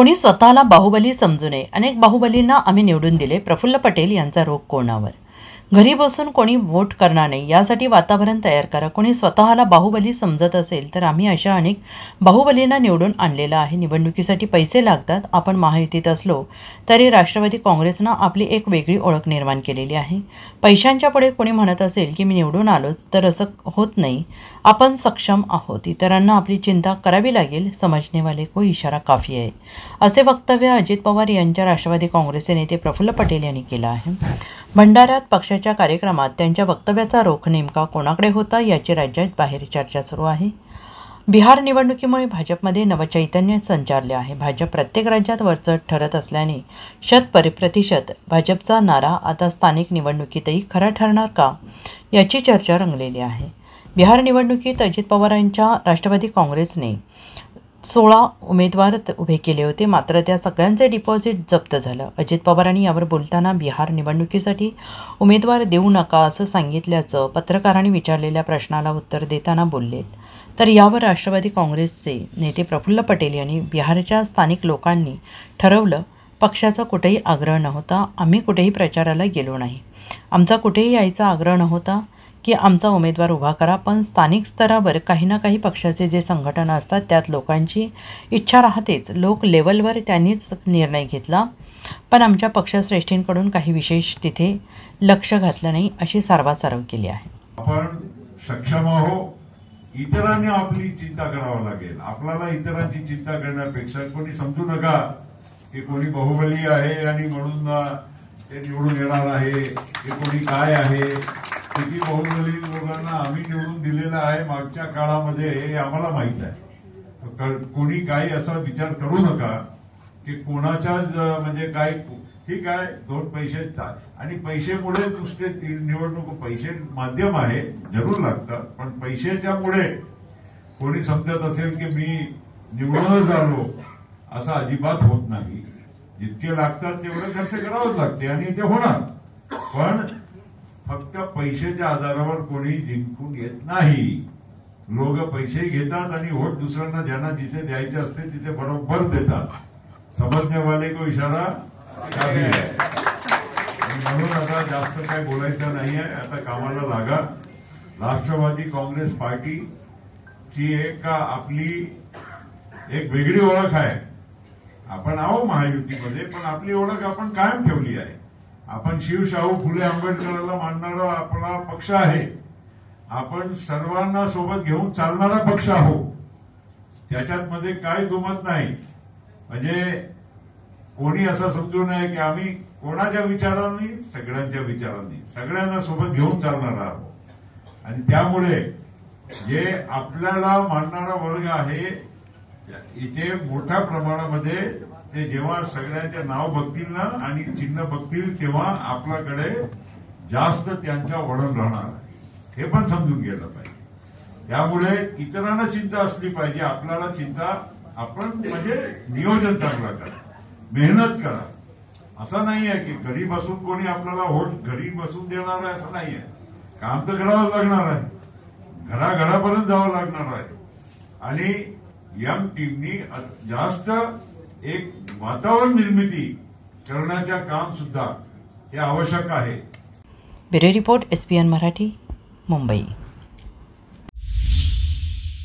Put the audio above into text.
कोणी स्वतःला बाहुबली समजू नये. अनेक बाहुबलींना आम्ही निवडून दिले. प्रफुल्ल पटेल यांचा रोग कोणावर? घरी बसून कोणी वोट करणार नाही यासाठी वातावरण तयार करा. कोणी स्वतःला बाहुबली समजत असेल तर आम्ही अशा अनेक बाहुबलींना निवडून आणलेलं आहे. निवडणुकीसाठी पैसे लागतात. आपण महायुतीत असलो तरी राष्ट्रवादी काँग्रेसनं आपली एक वेगळी ओळख निर्माण केलेली आहे. पैशांच्या पुढे कोणी म्हणत असेल की मी निवडून आलोच तर असं होत नाही. आपण सक्षम आहोत. इतरांना आपली चिंता करावी लागेल. समजने वाले को इशारा काफी आहे, असे वक्तव्य अजित पवार यांच्या राष्ट्रवादी काँग्रेसचे नेते प्रफुल्ल पटेल यांनी केलं आहे. भंडाऱ्यात पक्षाच्या कार्यक्रमात त्यांच्या वक्तव्याचा रोख नेमका कोणाकडे होता याची राज्यात बाहेर चर्चा सुरू आहे. बिहार निवडणुकीमुळे भाजपमध्ये नवचैतन्य संचारले आहे. भाजप प्रत्येक राज्यात वरचढ ठरत असल्याने 100% भाजपचा नारा आता स्थानिक निवडणुकीतही खरा ठरणार का याची चर्चा रंगलेली आहे. बिहार निवडणुकीत अजित पवारांच्या राष्ट्रवादी काँग्रेसने 16 उमेदवार उभे केले होते, मात्र त्या सगळ्यांचे डिपॉझिट जप्त झालं. अजित पवारांनी यावर बोलताना बिहार निवडणुकीसाठी उमेदवार देऊ नका असं सांगितल्याचं पत्रकारांनी विचारलेल्या प्रश्नाला उत्तर देताना बोललेत. तर यावर राष्ट्रवादी काँग्रेसचे नेते प्रफुल्ल पटेल यांनी बिहारच्या स्थानिक लोकांनी ठरवलं. पक्षाचा कुठेही आग्रह नव्हता. आम्ही कुठेही प्रचाराला गेलो नाही. आमचा कुठेही यायचा आग्रह नव्हता की आमचा उमेदवार उभा करा. पण स्थानिक स्तरावर काही ना काही पक्षाचे जे संघटना असतात त्यात लोकांची इच्छा राहतेच. लोक लेवलवर त्यांनीच निर्णय घेतला. पण आमच्या पक्षश्रेष्ठींकडून काही विशेष तिथे लक्ष घातलं नाही अशी सारवासारव केली आहे. आपण सक्षम आहोत. इतरांनी आपली चिंता करावं लागेल. आपल्याला इतरांची चिंता करण्यापेक्षा कोणी समजू नका की कोणी बाहुबली आहे आणि म्हणून ते निवडून येणार आहे. हे कोणी काय आहे, किती बाहुबली लोकांना आम्ही निवडून दिलेलं आहे मागच्या काळामध्ये हे आम्हाला माहित आहे. कोणी काही असा विचार करू नका की कोणाच्याच म्हणजे काय ठीक आहे 2 पैसे आणि पैसेमुळे नुसते निवडणूक पैसे माध्यम आहे, जरूर लागतात. पण पैशाच्यामुळे कोणी समजत असेल की मी निवडूनच आलो असं अजिबात होत नाही. जितके लागतात तेवढे खर्च करावंच लागते आणि ते होणार. पण फक्त पैशाच्या आधारावर कोणी जिंकून येत नाही. लोक पैसे घेतात आणि वोट दुसऱ्यांना ज्यांना जिथे द्यायचे असते तिथे बरोबर देतात. समजने वाले को इशारा काफी आहे. म्हणून आता जास्त काय बोलायचं नाहीये. आता कामाला लागा. राष्ट्रवादी काँग्रेस पार्टीची आपली एक वेगळी ओळख आहे. आपण आहो महायुतीमध्ये, पण आपली ओळख आपण कायम ठेवली आहे. आपण शिवशाहू फुले आंबेडकरांना मानणारा आपला पक्ष आहे. आपण सर्वांना सोबत घेऊन चालणारा पक्ष आहोत. त्याच्यात मध्ये काही दुमत नाही. म्हणजे कोणी असं समजू नये की आम्ही कोणाच्या विचारांनी, सगळ्यांच्या विचारांनी सगळ्यांना सोबत घेऊन चालणारा आहोत. आणि त्यामुळे जे आपल्याला मानणारा वर्ग आहे इथे मोठ्या प्रमाणामध्ये ते जेव्हा सगळ्यांचे नाव बघतील ना आणि चिन्ह बघतील तेव्हा आपल्याकडे जास्त त्यांच्या वळण राहणार आहे. हे पण समजून गेलं पाहिजे. त्यामुळे इतरांना चिंता असली पाहिजे, आपल्याला चिंता. आपण म्हणजे नियोजन चांगलं करा, मेहनत करा. असं नाहीये की घरी बसून कोणी आपल्याला वोट घरी बसून देणार आहे असं नाहीये. काम तर करावंच लागणार आहे. घराघरापर्यंत जावं लागणार आहे. आणि यंग टीमनी जास्त एक वातावरण निर्मिती करण्याच्या काम सुद्धा हे आवश्यक आहे. Bureau report SPN Marathi, Mumbai.